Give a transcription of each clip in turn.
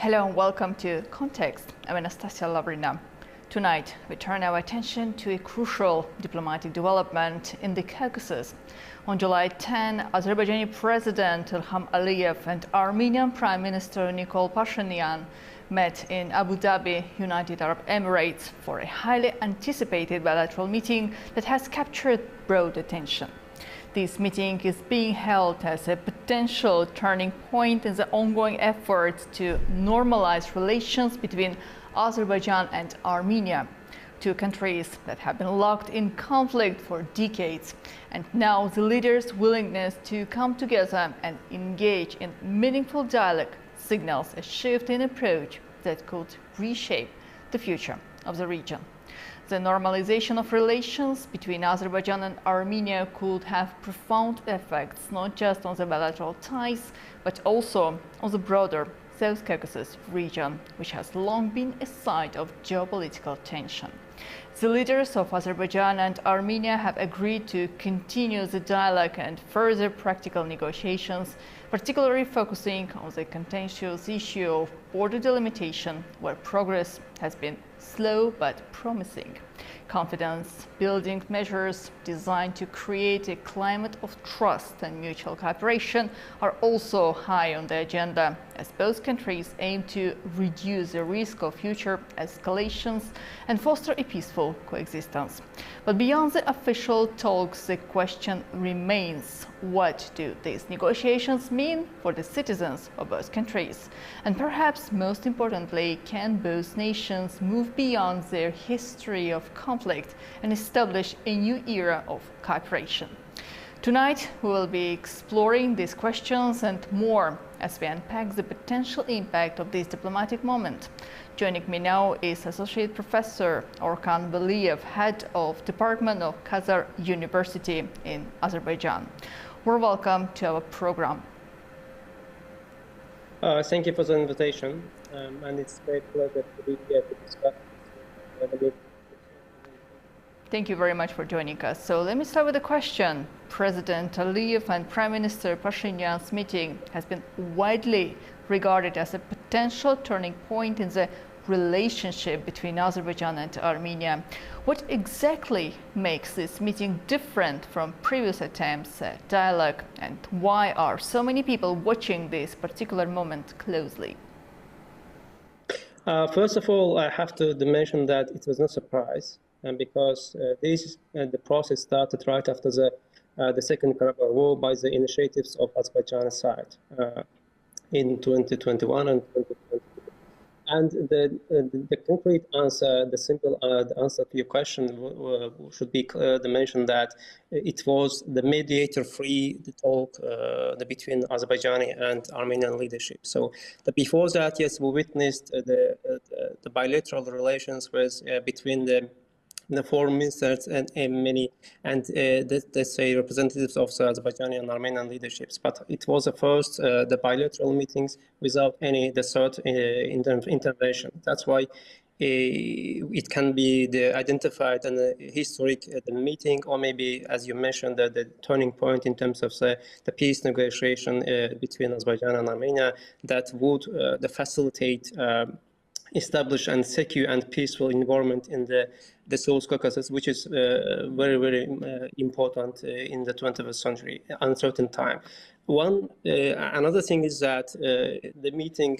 Hello and welcome to Context. I'm Anastasia Lavrina. Tonight, we turn our attention to a crucial diplomatic development in the Caucasus. On July 10, Azerbaijani President Ilham Aliyev and Armenian Prime Minister Nikol Pashinyan met in Abu Dhabi, United Arab Emirates, for a highly anticipated bilateral meeting that has captured broad attention. This meeting is being held as a potential turning point in the ongoing efforts to normalize relations between Azerbaijan and Armenia, two countries that have been locked in conflict for decades. And now the leaders' willingness to come together and engage in meaningful dialogue signals a shift in approach that could reshape the future of the region. The normalization of relations between Azerbaijan and Armenia could have profound effects not just on the bilateral ties, but also on the broader South Caucasus region, which has long been a site of geopolitical tension. The leaders of Azerbaijan and Armenia have agreed to continue the dialogue and further practical negotiations, particularly focusing on the contentious issue of border delimitation, where progress has been slow but promising. Confidence-building measures designed to create a climate of trust and mutual cooperation are also high on the agenda, as both countries aim to reduce the risk of future escalations and foster a peaceful coexistence. But beyond the official talks, the question remains: what do these negotiations mean for the citizens of both countries? And perhaps most importantly, can both nations move beyond their history of conflict and establish a new era of cooperation? Tonight, we will be exploring these questions and more as we unpack the potential impact of this diplomatic moment. Joining me now is Associate Professor Orkan Aliyev, Head of Department of Khazar University in Azerbaijan. We're welcome to our program. Thank you for the invitation, and it's a great pleasure to be here to discuss. Thank you very much for joining us. So let me start with a question. President Aliyev and Prime Minister Pashinyan's meeting has been widely regarded as a potential turning point in the relationship between Azerbaijan and Armenia. What exactly makes this meeting different from previous attempts at dialogue, and why are so many people watching this particular moment closely? First of all, I have to mention that it was no surprise, because the process started right after the Second Karabakh War by the initiatives of Azerbaijan's side in 2021 and 2022. And the concrete answer, the simple answer to your question should be the mention that it was the mediator-free talk between Azerbaijani and Armenian leadership. So before that, yes, we witnessed the bilateral relations between the foreign ministers and let's say representatives of the Azerbaijani and Armenian leaderships. But it was the first the bilateral meetings without any third intervention. That's why it can be identified an historic the meeting, or maybe, as you mentioned, the turning point in terms of the peace negotiation between Azerbaijan and Armenia that would facilitate establish and secure and peaceful environment in the South Caucasus, which is very, very important in the 21st century, uncertain time. Another thing is that the meeting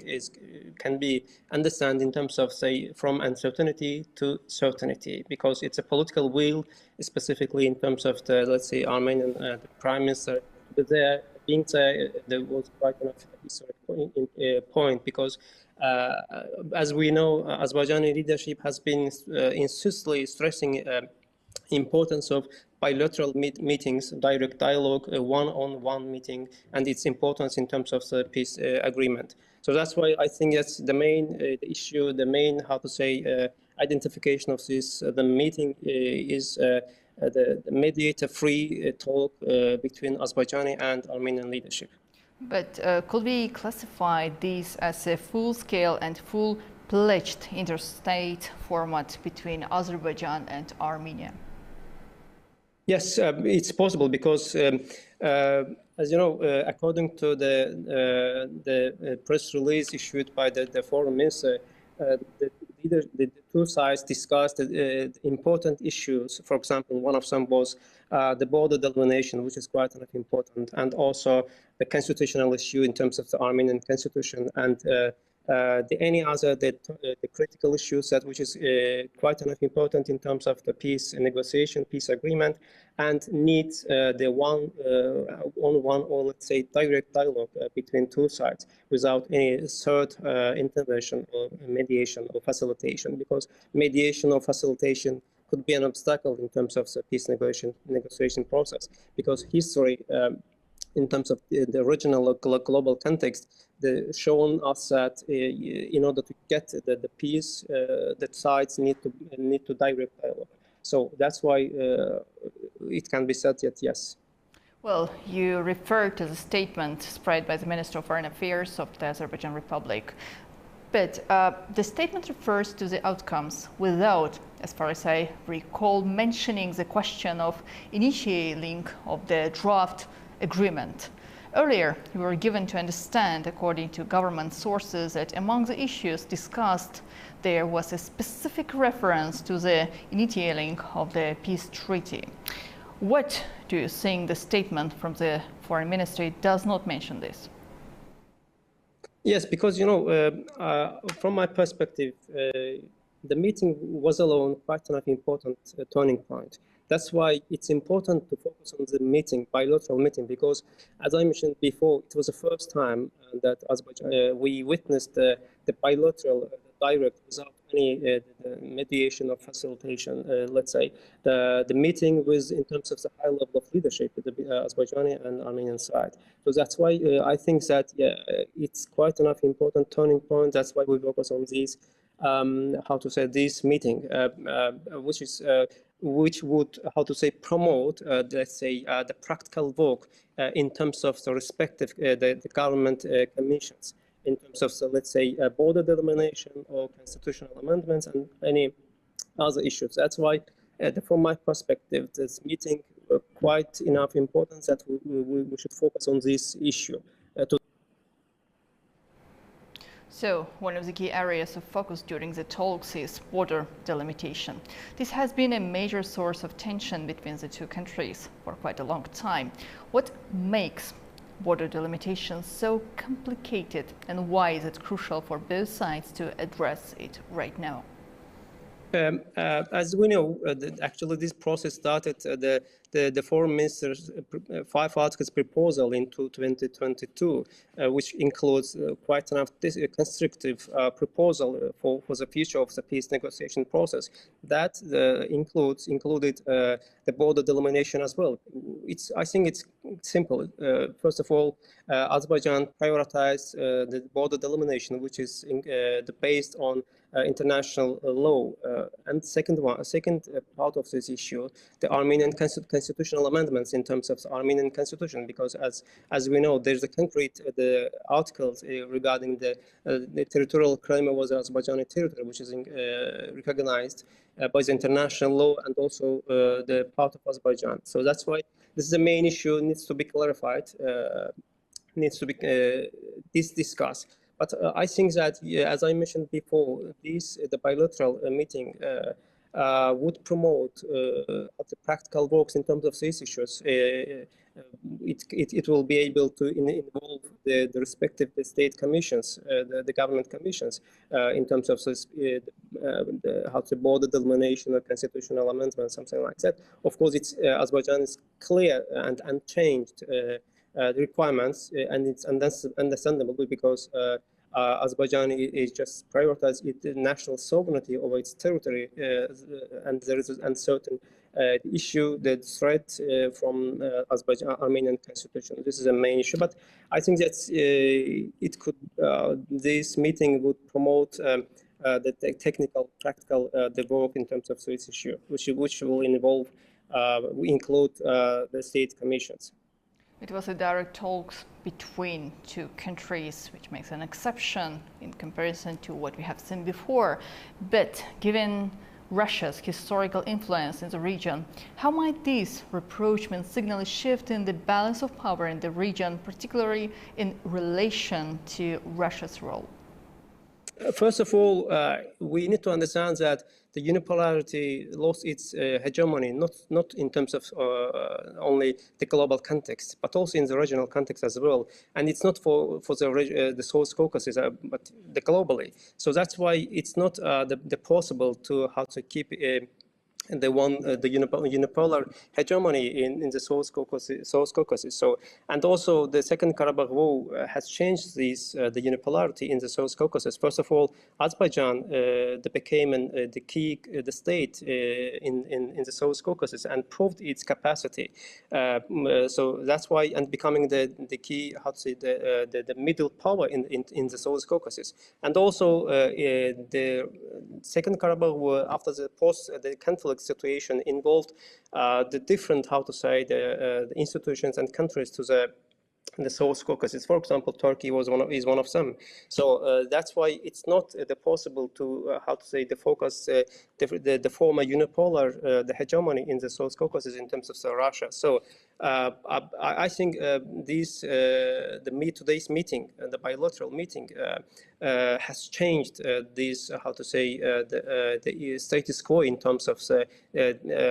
can be understood in terms of, say, from uncertainty to certainty, because it's a political will, specifically in terms of let's say, Armenian Prime Minister. But there was quite enough historic point, because as we know, Azerbaijani leadership has been insistently stressing importance of bilateral meetings, direct dialogue, one-on-one meeting, and its importance in terms of the peace agreement. So that's why I think that's the main issue, the main, identification of this. The meeting is the mediator-free talk between Azerbaijani and Armenian leadership. But could we classify this as a full-scale and full-pledged interstate format between Azerbaijan and Armenia? Yes, it's possible, because As you know, according to the press release issued by the foreign minister, the two sides discussed important issues. For example, one of them was the border delimitation, which is quite important, and also the constitutional issue in terms of the Armenian constitution, and any other the critical issues that which is quite enough important in terms of the peace negotiation, peace agreement, and needs the one-on-one or let's say direct dialogue between two sides without any third intervention or mediation or facilitation, because mediation or facilitation could be an obstacle in terms of the peace negotiation process, because history in terms of the original global context, shown us that in order to get the peace, the sides need to direct dialogue. So that's why it can be said that yes. Well, you referred to the statement spread by the Minister of Foreign Affairs of the Azerbaijan Republic. But the statement refers to the outcomes without, as far as I recall, mentioning the question of initiating of the draft agreement. Earlier, we were given to understand, according to government sources, that among the issues discussed, there was a specific reference to the initiating of the peace treaty. What do you think the statement from the foreign ministry does not mention this? Yes, because, you know, from my perspective, the meeting was alone quite an important turning point. That's why it's important to focus on the meeting, bilateral meeting, because as I mentioned before, it was the first time that Azerbaijan, we witnessed the bilateral direct without any mediation or facilitation, let's say, the meeting was in terms of the high level of leadership at the Azerbaijani and Armenian side. So that's why I think that it's quite enough important turning point. That's why we focus on these, how to say, this meeting, which would, how to say, promote, let's say, the practical work in terms of the respective the government commissions, in terms of, so let's say, border delimitation or constitutional amendments and any other issues. That's why, from my perspective, this meeting quite enough importance that we should focus on this issue. So, one of the key areas of focus during the talks is border delimitation. This has been a major source of tension between the two countries for quite a long time. What makes border delimitation so complicated, and why is it crucial for both sides to address it right now? As we know, actually this process started, the foreign minister's 5 articles proposal in 2022, which includes quite enough constructive proposal for the future of the peace negotiation process. That included the border delimitation as well. I think it's simple. First of all, Azerbaijan prioritized the border delimitation, which is based on international law. And second part of this issue, the Armenian constitutional amendments in terms of the Armenian constitution, because as we know, there's a concrete the articles regarding the territorial claim was Azerbaijani territory, which is recognized by the international law and also the part of Azerbaijan. So that's why this is the main issue, needs to be clarified, needs to be discussed. But I think that, as I mentioned before, the bilateral meeting would promote the practical works in terms of these issues. It will be able to involve the respective state commissions, the government commissions, in terms of this, how to border delimitation or constitutional amendment, something like that. Of course, Azerbaijan is clear and unchanged the requirements, and it's understandable because Azerbaijan is just prioritized its national sovereignty over its territory, and there is an uncertain issue, the threat from Azerbaijan Armenian constitution. This is a main issue, but I think that this meeting would promote the technical, practical the work in terms of this issue, which will include the state commissions. It was a direct talks between two countries, which makes an exception in comparison to what we have seen before. But given Russia's historical influence in the region. How might these rapprochements signal a shift in the balance of power in the region, particularly in relation to Russia's role? First of all, we need to understand that the unipolarity lost its hegemony, not in terms of only the global context, but also in the regional context as well. And it's not for the South Caucasus, but the globally. So that's why it's not the possible to how to keep the unipolar hegemony in the South Caucasus. So, and also the Second Karabakh War has changed the unipolarity in the South Caucasus. First of all, Azerbaijan became the key state in the South Caucasus and proved its capacity. So that's why, and becoming the key, how to say, the middle power in the South Caucasus. And also the Second Karabakh War, after the conflict situation, involved the different, how to say, the institutions and countries to the South Caucasus. For example, Turkey is one of them. So that's why it's not possible to how to say the focus the former unipolar the hegemony in the South Caucasus in terms of Russia. So I think today's meeting, the bilateral meeting, has changed this how to say the status quo in terms of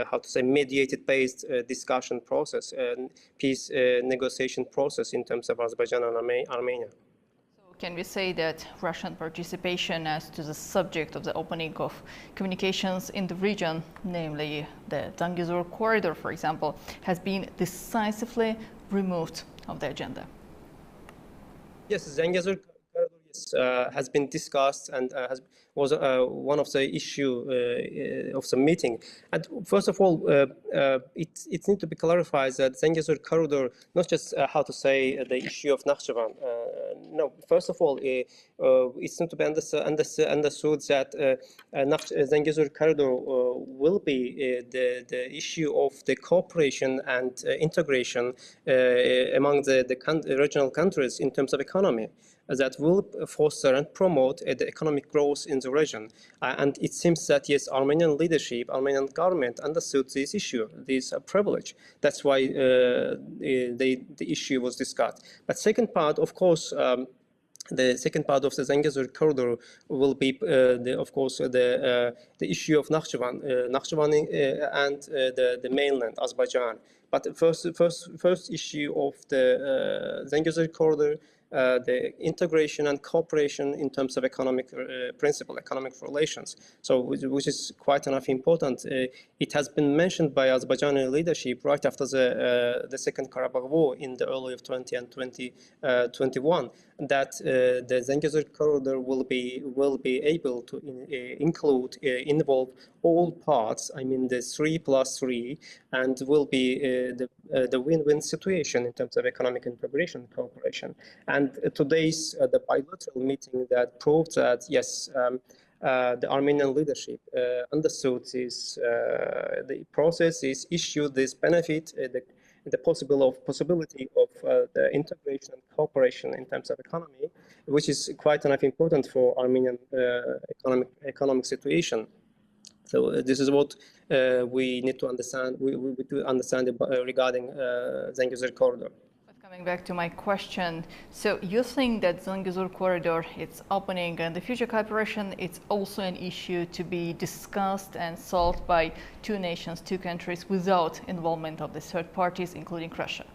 how to say mediated based discussion process and peace negotiation process in terms of Azerbaijan and Armenia. Can we say that Russian participation as to the subject of the opening of communications in the region, namely the Zangezur corridor, for example, has been decisively removed of the agenda? Yes, Zangezur corridor has been discussed and was one of the issue of the meeting. And first of all, it needs to be clarified that Zangezur corridor, not just how to say the issue of Nakhchivan. No, first of all, it's not to be understood that Zangezur corridor will be the issue of the cooperation and integration among the regional countries in terms of economy that will foster and promote the economic growth in the region. And it seems that, yes, Armenian leadership, Armenian government understood this issue, this privilege. That's why the issue was discussed. But second part, of course, the second part of the Zangezur corridor will be, of course, the issue of Nakhchivan and the mainland, Azerbaijan. But the first issue of the Zangezur corridor, the integration and cooperation in terms of economic economic relations. So, which is quite enough important. It has been mentioned by Azerbaijani leadership right after the Second Karabakh War in the early of 20 and 2021 that the Zangezur corridor will be able to involve all parts. I mean, the 3+3, and will be the win-win situation in terms of economic integration and cooperation. And today's the bilateral meeting that proved that, yes, the Armenian leadership understood this, the process is issued this benefit, the possibility of the integration and cooperation in terms of economy, which is quite enough important for Armenian economic situation. So this is what we need to understand. We do understand regarding Zangezur corridor. Coming back to my question, so you think that Zangezur corridor, its opening and the future cooperation, it's also an issue to be discussed and solved by two nations, two countries, without involvement of the third parties, including Russia?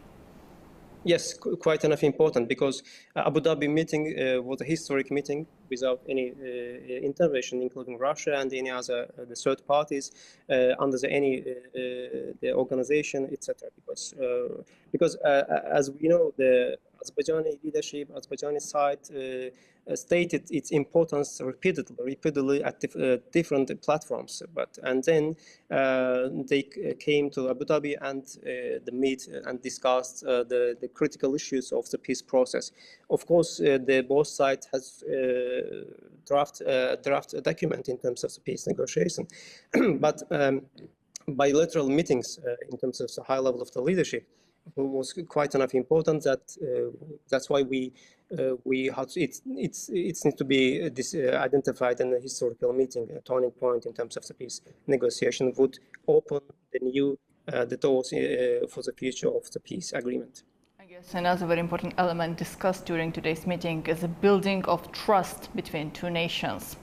Yes, quite enough important, because Abu Dhabi meeting was a historic meeting without any intervention, including Russia and any other the third parties under the organization, etc. Because as we know, the Azerbaijani leadership, Azerbaijani side stated its importance repeatedly at different platforms. And then they came to Abu Dhabi and meet and discussed the critical issues of the peace process. Of course, both sides has draft a document in terms of the peace negotiation, but bilateral meetings in terms of the high level of the leadership was quite enough important that that's why we had it needs to be identified in a historical meeting, a turning point in terms of the peace negotiation would open the doors for the future of the peace agreement. I guess another very important element discussed during today's meeting is the building of trust between two nations.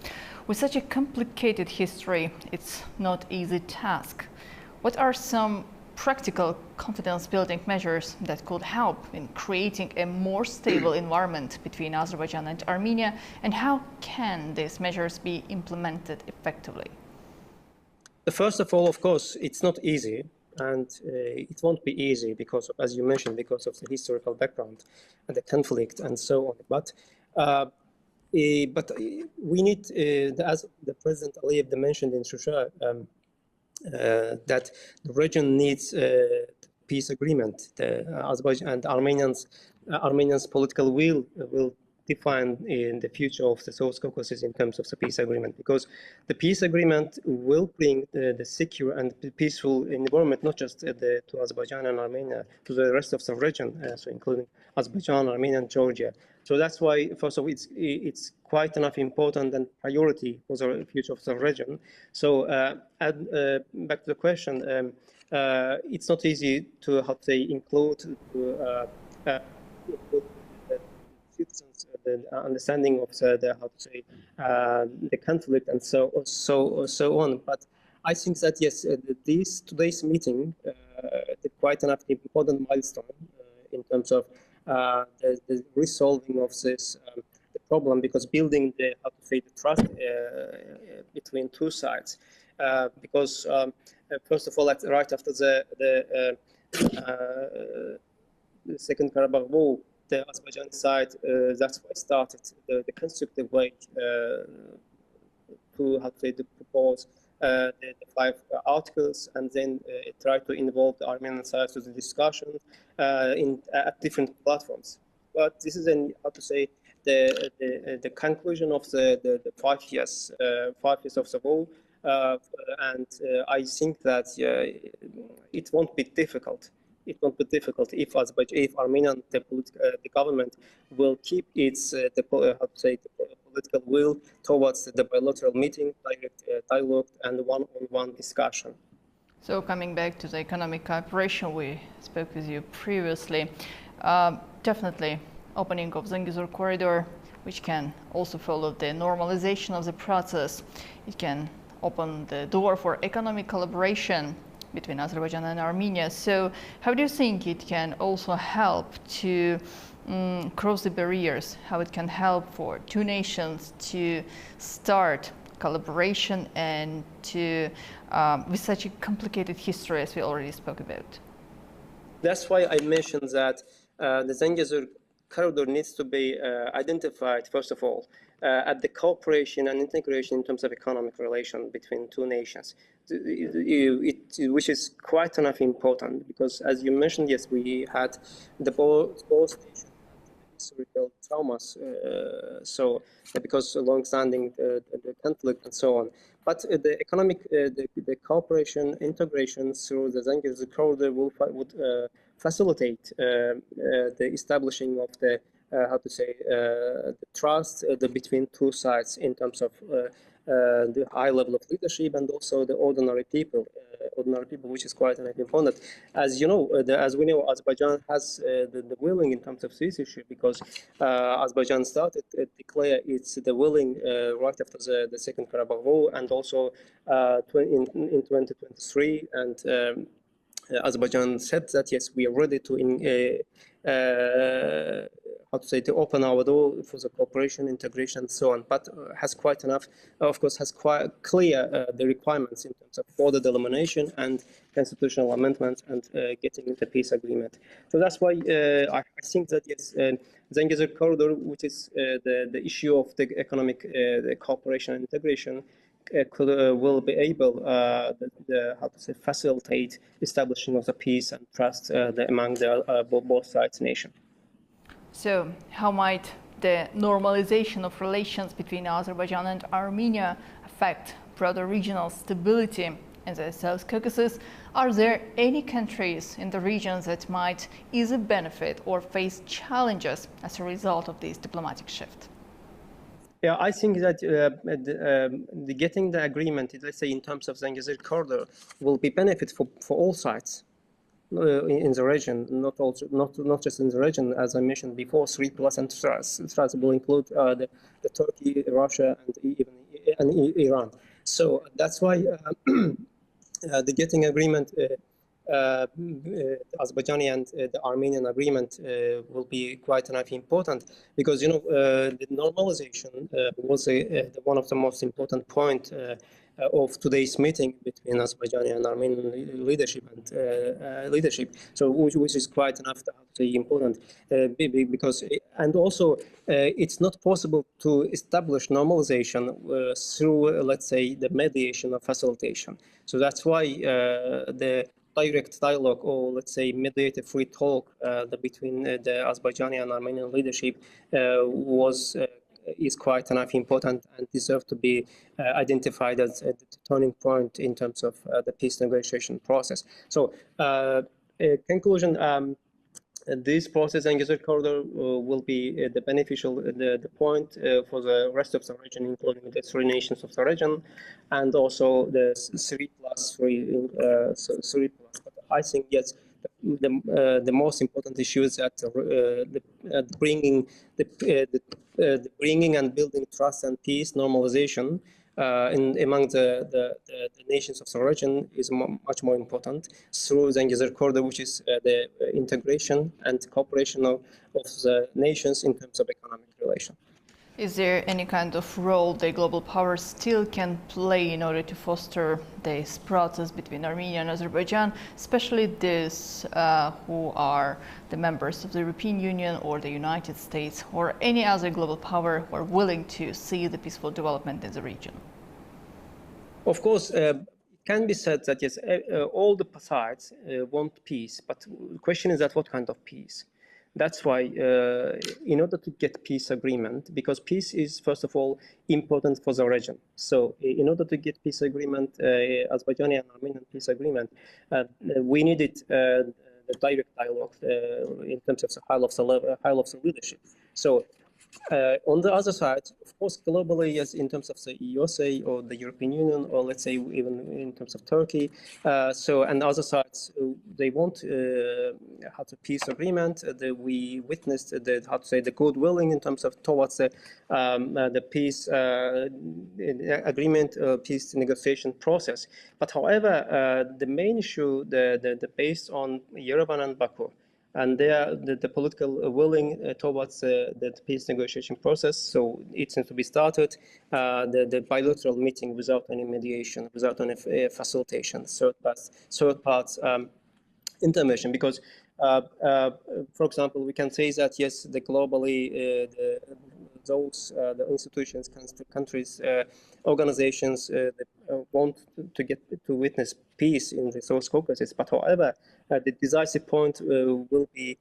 With such a complicated history, it's not an easy task. What are some practical confidence-building measures that could help in creating a more stable environment between Azerbaijan and Armenia, and how can these measures be implemented effectively? First of all, of course, it's not easy, and it won't be easy because, as you mentioned, because of the historical background and the conflict and so on. But we need, as the President Aliyev mentioned in Shusha, that the region needs peace agreement. The Azerbaijan and Armenians' political will define in the future of the South Caucasus in terms of the peace agreement, because the peace agreement will bring the secure and peaceful environment not just to Azerbaijan and Armenia, to the rest of the region, so including Azerbaijan, Armenia, and Georgia. So that's why, first of all, it's quite enough important and priority for the future of the region. So back to the question, it's not easy to include citizens the understanding of the conflict and so on. But I think that yes, today's meeting is quite enough important milestone in terms of the resolving of this the problem, because building the trust between two sides, because first of all, right after the Second Karabakh War, the Azerbaijan side that's why started the constructive way to propose the 5 articles, and then try to involve the Armenian side to the discussion at different platforms. But this is the conclusion of the 5 years of the war, and I think that it won't be difficult. It won't be difficult if Armenian the government will keep its the political will towards the bilateral meeting, direct dialogue, and one-on-one discussion. So coming back to the economic cooperation, we spoke with you previously. Definitely, opening of Zangezur corridor, which can also follow the normalization of the process. It can open the door for economic collaboration between Azerbaijan and Armenia. So how do you think it can also help to cross the barriers, how it can help for two nations to start collaboration and to, with such a complicated history as we already spoke about? That's why I mentioned that the Zangezur corridor needs to be identified, first of all, at the cooperation and integration in terms of economic relation between two nations, which is quite enough important, because as you mentioned, yes, we had the both nations historical traumas, so because long-standing the conflict and so on. But the economic, the cooperation integration through the Zangezur corridor would facilitate the establishing of the the trust between two sides in terms of the high level of leadership and also the ordinary people, which is quite important. As you know, as we know, Azerbaijan has the willing in terms of this issue, because Azerbaijan started to declare its the willing right after the Second Karabakh War, and also in 2023, and Azerbaijan said that yes, we are ready to to open our door for the cooperation, integration, and so on. But has quite enough, of course, has quite clear the requirements in terms of border delimitation and constitutional amendments and getting the peace agreement. So that's why I think that yes, Zangezur corridor, which is the issue of the economic the cooperation and integration, will be able facilitate establishing of the peace and trust among the both sides nation. So how might the normalization of relations between Azerbaijan and Armenia affect broader regional stability in the South Caucasus, are there any countries in the region that might either benefit or face challenges as a result of this diplomatic shift? Yeah, I think that getting the agreement, let's say in terms of the Zangezur corridor, will be benefit for all sides in the region, not just in the region, as I mentioned before. 3+ and threats will include the Turkey, Russia, and Iran. So that's why the getting agreement. The Azerbaijani and the Armenian agreement will be quite enough important, because the normalization was one of the most important point of today's meeting between Azerbaijani and Armenian leadership So which is quite enough to say important, because and also it's not possible to establish normalization through let's say the mediation or facilitation. So that's why the direct dialogue, or let's say mediator-free talk between the Azerbaijani and Armenian leadership is quite enough important and deserve to be identified as the turning point in terms of the peace negotiation process. So, conclusion. This process and Zangezur corridor will be the beneficial the point for the rest of the region, including the 3 nations of the region, and also the 3+3. But I think yes, the most important issue is that bringing and building trust and peace, normalization among the nations of the region is much more important through the Zangezur corridor, which is the integration and cooperation of the nations in terms of economic relations. Is there any kind of role the global powers still can play in order to foster this process between Armenia and Azerbaijan, especially those who are the members of the European Union or the United States or any other global power who are willing to see the peaceful development in the region? Of course, it can be said that yes, all the sides want peace, but the question is that what kind of peace? That's why, in order to get peace agreement, because peace is first of all important for the region. So, in order to get peace agreement, Azerbaijani and Armenian peace agreement, we needed the direct dialogue in terms of the high level of the leadership. So, on the other side, of course, globally, yes, in terms of the USA or the European Union, or let's say even in terms of Turkey, and other sides, they want a peace agreement. We witnessed the goodwilling in terms of towards the peace agreement, peace negotiation process. But however, the main issue, the based on Yerevan and Baku, and they are the political willing towards the peace negotiation process. So it needs to be started, the bilateral meeting without any mediation, without any facilitation, third parts intervention. Because, for example, we can say that yes, the globally the institutions, countries, organizations want to witness peace in the South Caucasus. But however, the decisive point will be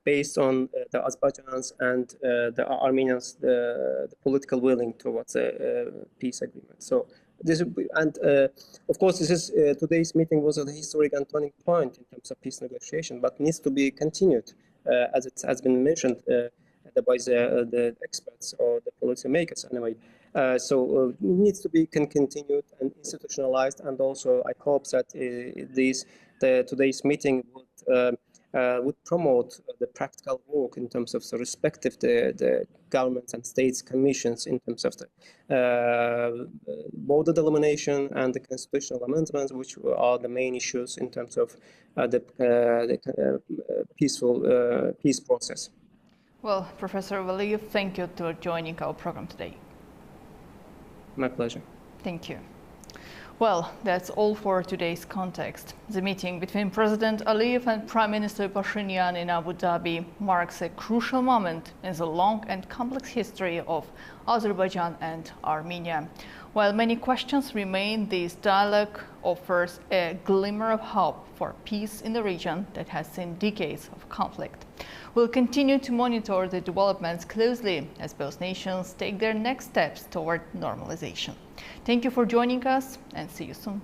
based on the Azerbaijans and the Armenians, the political willing towards a peace agreement. So this, and of course, this is today's meeting was a historic and turning point in terms of peace negotiation, but needs to be continued, as it has been mentioned by the experts or the policymakers anyway. So it needs to be continued and institutionalized, and also I hope that today's meeting would promote the practical work in terms of the respective the governments and states commissions in terms of the border delimitation and the constitutional amendments, which are the main issues in terms of the peaceful peace process. Well, Professor Aliyev, thank you for joining our program today. My pleasure. Thank you. Well, that's all for today's context. The meeting between President Aliyev and Prime Minister Pashinyan in Abu Dhabi marks a crucial moment in the long and complex history of Azerbaijan and Armenia. While many questions remain, this dialogue offers a glimmer of hope for peace in the region that has seen decades of conflict. We'll continue to monitor the developments closely as both nations take their next steps toward normalization. Thank you for joining us, and see you soon.